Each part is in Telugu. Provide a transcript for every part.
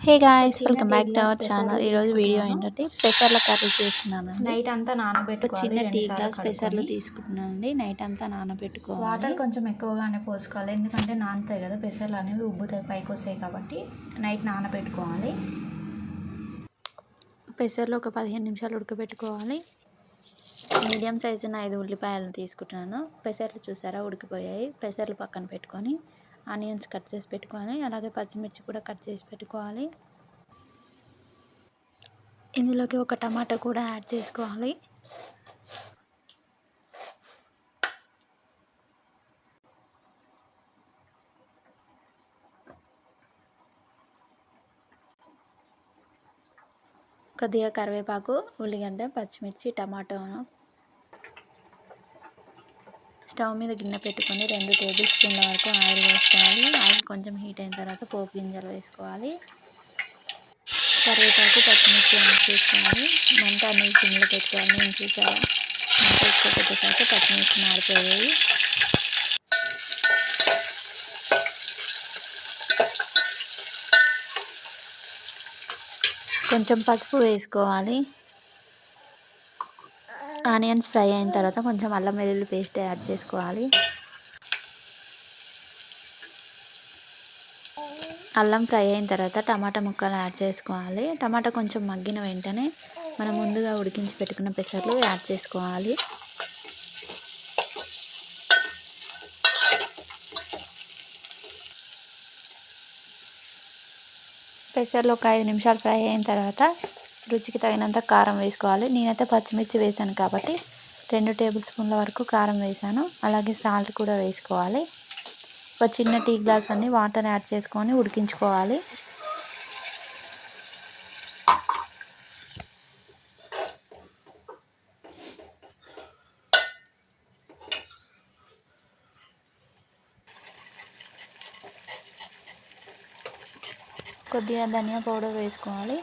Hey guys, welcome back to our channel. ఈరోజు వీడియో ఏంటంటే పెసర్ల కర్రీ చేస్తున్నానండి. నైట్ అంతా ఒక నానబెట్టుకోవాలి. చిన్న టీ 2 సార్లు గ్లాస్ పెసర్లు కడుక్కొని తీసుకుంటున్నానండి. నైట్ అంతా నానబెట్టుకోవాలి. వాటర్ కొంచెం ఎక్కువగానే పోసుకోవాలి, ఎందుకంటే నానుతాయి కదా పెసర్లు అనేవి, ఉబ్బుతాయి, పైకి వస్తాయి కాబట్టి నైట్ నానబెట్టుకోవాలి. పెసర్లు ఒక 15 నిమిషాలు ఉడకబెట్టుకోవాలి. మీడియం సైజున 5 ఉల్లిపాయలను తీసుకుంటున్నాను. పెసర్లు చూసారా ఉడికిపోయాయి. పెసర్లు పక్కన పెట్టుకొని ఆనియన్స్ కట్ చేసి పెట్టుకోవాలి. అలాగే పచ్చిమిర్చి కూడా కట్ చేసి పెట్టుకోవాలి. ఇందులోకి ఒక టమాటా కూడా యాడ్ చేసుకోవాలి. కొద్దిగా కరివేపాకు, ఉల్లిగడ్డ, పచ్చిమిర్చి, టమాటోను స్టవ్ మీద గిన్నె పెట్టుకొని 2 టేబుల్ స్పూన్ల వరకు ఆయిల్ వేసుకోవాలి. ఆయిల్ కొంచెం హీట్ అయిన తర్వాత పోపు గింజలు వేసుకోవాలి. కరివేపాకు, పచ్చిమిర్చి యాడ్ చేసుకోవాలి. మంట అనేది సిమ్లో పెట్టుకోవాలి. నేను చూసారా మంట ఎక్కువ పెట్టేసరికి పచ్చిమిర్చి మాడిపోయాయి. కొంచెం పసుపు వేసుకోవాలి. ఆనియన్స్ ఫ్రై అయిన తర్వాత కొంచెం అల్లం వెల్లుల్లి పేస్ట్ యాడ్ చేసుకోవాలి. అల్లం ఫ్రై అయిన తర్వాత టమాటా ముక్కలు యాడ్ చేసుకోవాలి. టమాటా కొంచెం మగ్గిన వెంటనే మనం ముందుగా ఉడికించి పెట్టుకున్న పెసర్లు యాడ్ చేసుకోవాలి. పెసర్లు ఒక 5 నిమిషాలు ఫ్రై అయిన తర్వాత రుచికి తగినంత కారం వేసుకోవాలి. నేనైతే పచ్చిమిర్చి వేసాను కాబట్టి 2 టేబుల్ స్పూన్ల వరకు కారం వేసాను. అలాగే సాల్ట్ కూడా వేసుకోవాలి. ఒక చిన్న టీ గ్లాస్ అన్ని వాటర్ యాడ్ చేసుకొని ఉడికించుకోవాలి. కొద్దిగా ధనియా పౌడర్ వేసుకోవాలి.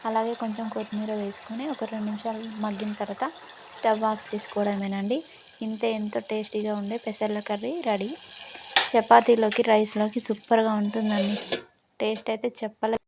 అలాగే కొంచెం కొత్తిమీర వేసుకొని ఒక 2 నిమిషాలు మగ్గిన తర్వాత స్టవ్ ఆఫ్ చేసుకోవడమేనండి. ఇంతే, ఎంతో టేస్టీగా ఉండే పెసర్ల కర్రీ రెడీ. చపాతీలోకి, రైస్లోకి సూపర్గా ఉంటుందండి. టేస్ట్ అయితే చెప్పలేదు.